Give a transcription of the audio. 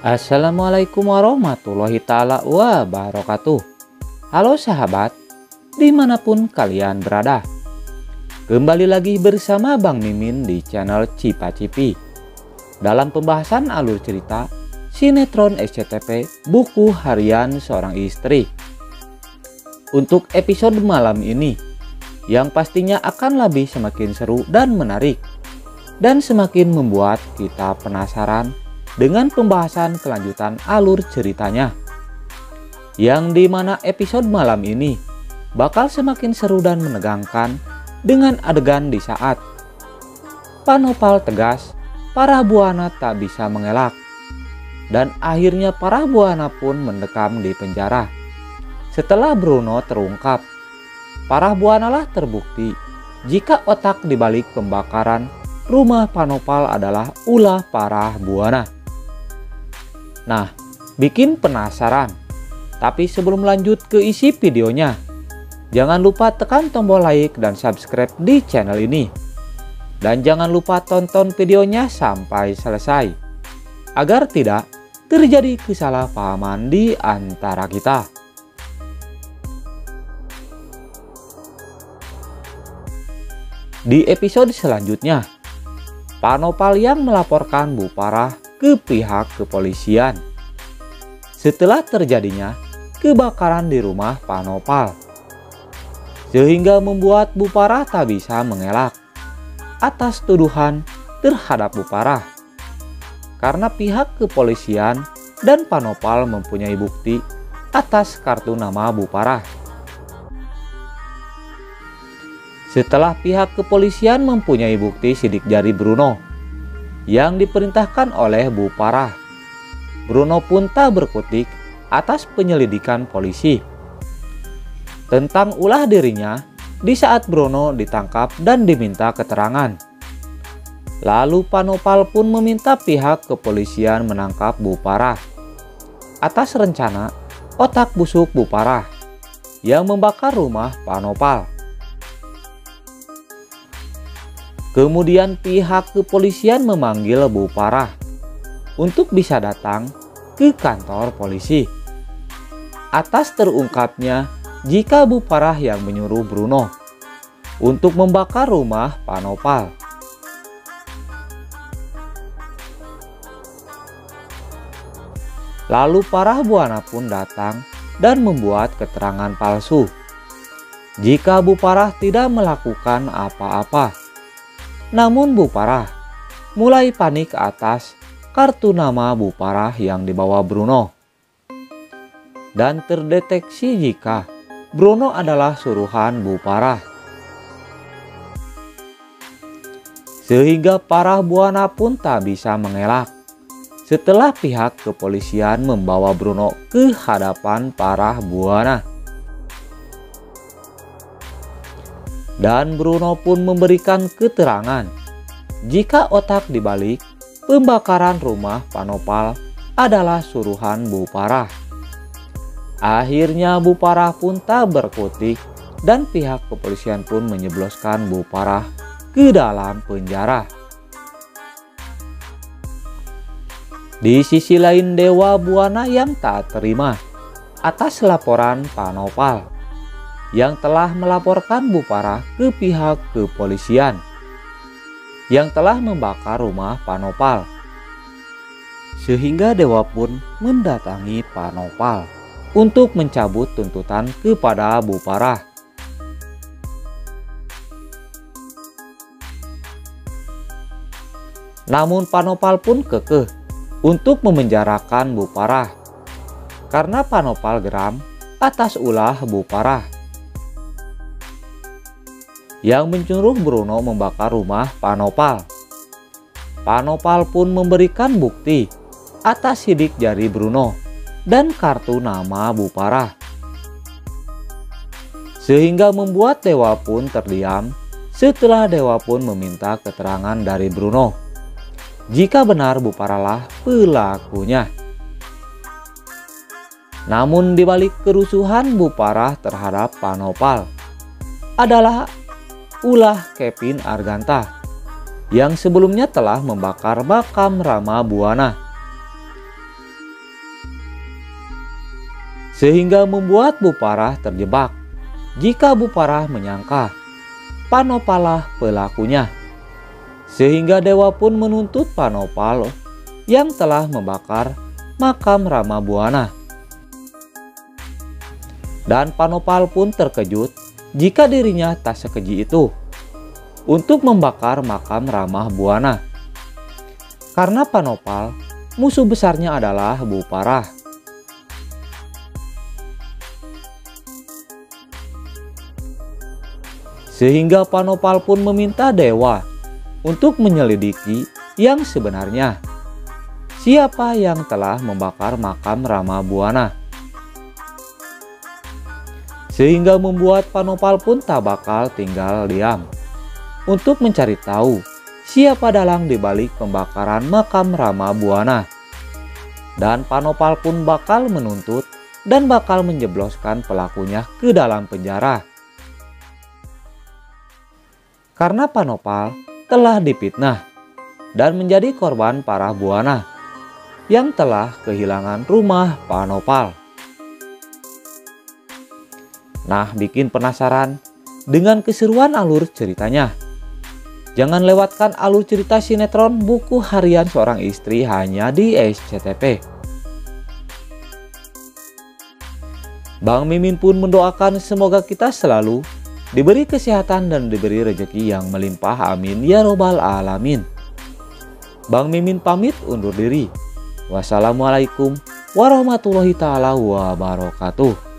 Assalamualaikum warahmatullahi ta'ala wabarakatuh. Halo sahabat, dimanapun kalian berada. Kembali lagi bersama Bang Mimin di channel Cipa-Cipi. Dalam pembahasan alur cerita sinetron SCTV Buku Harian Seorang Istri. Untuk episode malam ini, yang pastinya akan lebih semakin seru dan menarik, dan semakin membuat kita penasaran dengan pembahasan kelanjutan alur ceritanya, yang dimana episode malam ini bakal semakin seru dan menegangkan dengan adegan di saat Pak Nopal tegas, para buana tak bisa mengelak, dan akhirnya para buana pun mendekam di penjara. Setelah Bruno terungkap, para buana lah terbukti jika otak dibalik pembakaran rumah Pak Nopal adalah ulah para buana. Nah, bikin penasaran. Tapi sebelum lanjut ke isi videonya, jangan lupa tekan tombol like dan subscribe di channel ini. Dan jangan lupa tonton videonya sampai selesai, agar tidak terjadi kesalahpahaman di antara kita. Di episode selanjutnya, Pak Nopal yang melaporkan Bu Parah ke pihak kepolisian setelah terjadinya kebakaran di rumah Pak Nopal, sehingga membuat Bu Parah tak bisa mengelak atas tuduhan terhadap Bu Parah, karena pihak kepolisian dan Pak Nopal mempunyai bukti atas kartu nama Bu Parah. Setelah pihak kepolisian mempunyai bukti sidik jari Bruno yang diperintahkan oleh Bu Parah, Bruno pun tak berkutik atas penyelidikan polisi tentang ulah dirinya di saat Bruno ditangkap dan diminta keterangan. Lalu Pak Nopal pun meminta pihak kepolisian menangkap Bu Parah atas rencana otak busuk Bu Parah yang membakar rumah Pak Nopal. Kemudian pihak kepolisian memanggil Bu Parah untuk bisa datang ke kantor polisi atas terungkapnya jika Bu Parah yang menyuruh Bruno untuk membakar rumah Pak Nopal. Lalu para buana pun datang dan membuat keterangan palsu jika Bu Parah tidak melakukan apa-apa. Namun Bu Parah mulai panik atas kartu nama Bu Parah yang dibawa Bruno, dan terdeteksi jika Bruno adalah suruhan Bu Parah, sehingga para buana pun tak bisa mengelak setelah pihak kepolisian membawa Bruno ke hadapan para buana. Dan Bruno pun memberikan keterangan jika otak dibalik pembakaran rumah Pak Nopal adalah suruhan Bu Parah. Akhirnya Bu Parah pun tak berkutik dan pihak kepolisian pun menyebloskan Bu Parah ke dalam penjara. Di sisi lain, Dewa Buana yang tak terima atas laporan Pak Nopal yang telah melaporkan Bu Parah ke pihak kepolisian yang telah membakar rumah Pak Nopal, sehingga Dewa pun mendatangi Pak Nopal untuk mencabut tuntutan kepada Bu Parah. Namun Pak Nopal pun kekeh untuk memenjarakan Bu Parah karena Pak Nopal geram atas ulah Bu Parah yang menyuruh Bruno membakar rumah Pak Nopal. Pak Nopal pun memberikan bukti atas sidik jari Bruno dan kartu nama Bu Parah, sehingga membuat Dewa pun terdiam setelah Dewa pun meminta keterangan dari Bruno jika benar Bu Parah lah pelakunya. Namun dibalik kerusuhan Bu Parah terhadap Pak Nopal adalah ulah Kevin Arganta yang sebelumnya telah membakar makam Rama Buana, sehingga membuat Buparah terjebak jika Buparah menyangka Panopalah pelakunya, sehingga dewa pun menuntut Panopal yang telah membakar makam Rama Buana. Dan Panopal pun terkejut jika dirinya tak sekeji itu untuk membakar makam Rama Buana, karena Panopal musuh besarnya adalah Buparah. Sehingga Panopal pun meminta dewa untuk menyelidiki yang sebenarnya siapa yang telah membakar makam Rama Buana, sehingga membuat Panopal pun tak bakal tinggal diam untuk mencari tahu siapa dalang dibalik pembakaran makam Rama Buana. Dan Panopal pun bakal menuntut dan bakal menjebloskan pelakunya ke dalam penjara, karena Panopal telah difitnah dan menjadi korban para Buana yang telah kehilangan rumah Panopal. Nah, bikin penasaran dengan keseruan alur ceritanya? Jangan lewatkan alur cerita sinetron Buku Harian Seorang Istri hanya di SCTV. Bang Mimin pun mendoakan semoga kita selalu diberi kesehatan dan diberi rezeki yang melimpah, amin ya robbal alamin. Bang Mimin pamit undur diri. Wassalamualaikum warahmatullahi taala wabarakatuh.